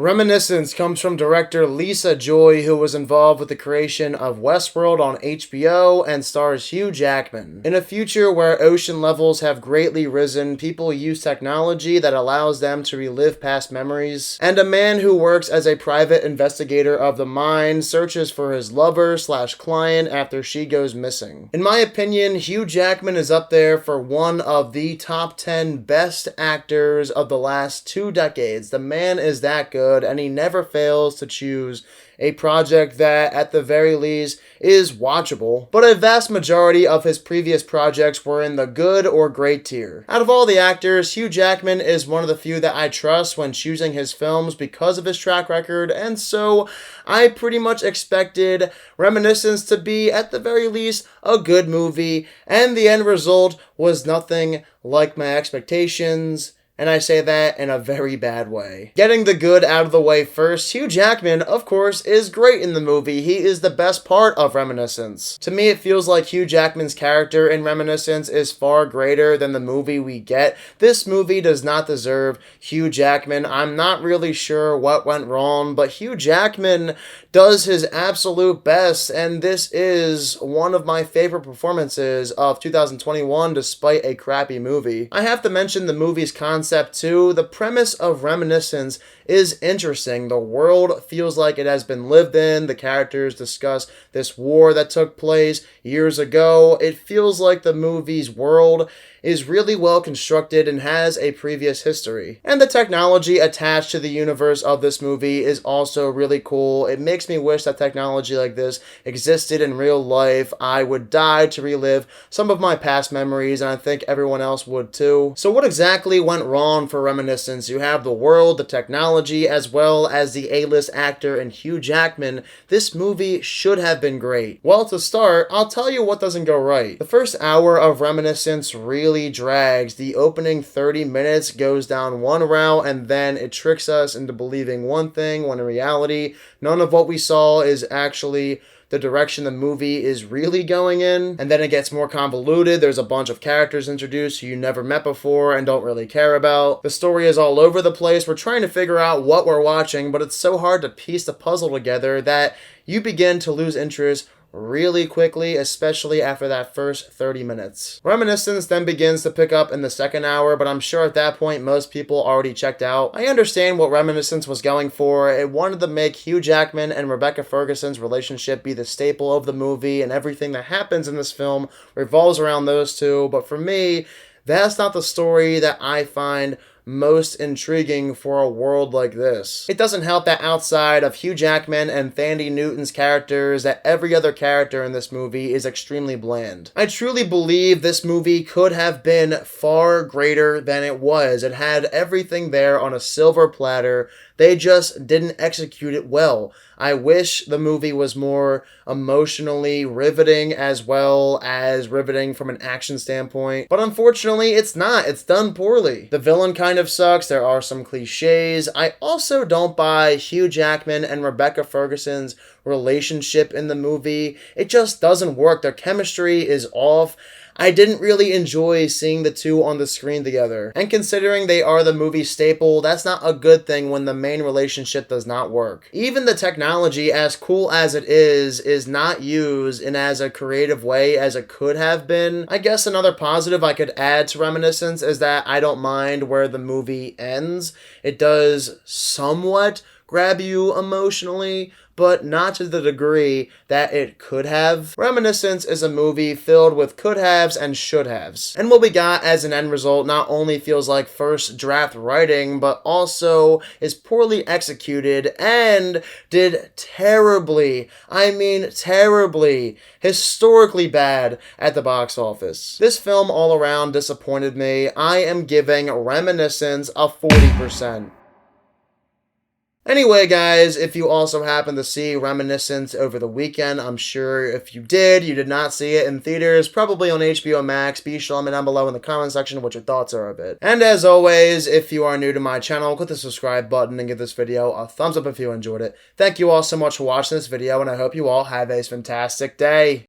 Reminiscence comes from director Lisa Joy, who was involved with the creation of Westworld on HBO and stars Hugh Jackman. In a future where ocean levels have greatly risen, people use technology that allows them to relive past memories, and a man who works as a private investigator of the mind searches for his lover/client after she goes missing. In my opinion, Hugh Jackman is up there for one of the top 10 best actors of the last 2 decades. The man is that good, and he never fails to choose a project that, at the very least, is watchable. But a vast majority of his previous projects were in the good or great tier. Out of all the actors, Hugh Jackman is one of the few that I trust when choosing his films because of his track record, and so I pretty much expected Reminiscence to be, at the very least, a good movie, and the end result was nothing like my expectations. And I say that in a very bad way. Getting the good out of the way first, Hugh Jackman, of course, is great in the movie. He is the best part of Reminiscence. To me, it feels like Hugh Jackman's character in Reminiscence is far greater than the movie we get. This movie does not deserve Hugh Jackman. I'm not really sure what went wrong, but Hugh Jackman does his absolute best, and this is one of my favorite performances of 2021 despite a crappy movie. I have to mention the movie's concept too. The premise of Reminiscence is interesting. The world feels like it has been lived in. The characters discuss this war that took place years ago. It feels like the movie's world is really well constructed and has a previous history. And the technology attached to the universe of this movie is also really cool. It makes me wish that technology like this existed in real life. I would die to relive some of my past memories, and I think everyone else would too. So what exactly went wrong for Reminiscence? You have the world, the technology, as well as the A-list actor in Hugh Jackman. This movie should have been great. Well, to start, I'll tell you what doesn't go right. The first hour of Reminiscence really drags. The opening 30 minutes goes down one route, and then it tricks us into believing one thing when in reality none of what we saw is actually the direction the movie is really going in. And then it gets more convoluted. There's a bunch of characters introduced who you never met before and don't really care about. The story is all over the place. We're trying to figure out what we're watching, but it's so hard to piece the puzzle together that you begin to lose interest really quickly, especially after that first 30 minutes. Reminiscence then begins to pick up in the second hour, but I'm sure at that point most people already checked out. I understand what Reminiscence was going for. It wanted to make Hugh Jackman and Rebecca Ferguson's relationship be the staple of the movie, and everything that happens in this film revolves around those two, but for me, that's not the story that I find most intriguing for a world like this. It doesn't help that outside of Hugh Jackman and Thandie Newton's characters, that every other character in this movie is extremely bland. I truly believe this movie could have been far greater than it was. It had everything there on a silver platter. They just didn't execute it well. I wish the movie was more emotionally riveting as well as riveting from an action standpoint. But unfortunately, it's not. It's done poorly. The villain kind of sucks. There are some cliches. I also don't buy Hugh Jackman and Rebecca Ferguson's relationship in the movie. It just doesn't work. Their chemistry is off. I didn't really enjoy seeing the two on the screen together. And considering they are the movie staple, that's not a good thing when the main relationship does not work. Even the technology, as cool as it is not used in as a creative way as it could have been. I guess another positive I could add to Reminiscence is that I don't mind where the movie ends. It does somewhat grab you emotionally, but not to the degree that it could have. Reminiscence is a movie filled with could-haves and should-haves. And what we got as an end result not only feels like first draft writing, but also is poorly executed and did terribly, I mean terribly, historically bad at the box office. This film all around disappointed me. I am giving Reminiscence a 40%. Anyway, guys, if you also happen to see Reminiscence over the weekend, I'm sure if you did not see it in theaters, probably on HBO Max, be sure to let me down below in the comment section what your thoughts are of it. And as always, if you are new to my channel, click the subscribe button and give this video a thumbs up if you enjoyed it. Thank you all so much for watching this video, and I hope you all have a fantastic day.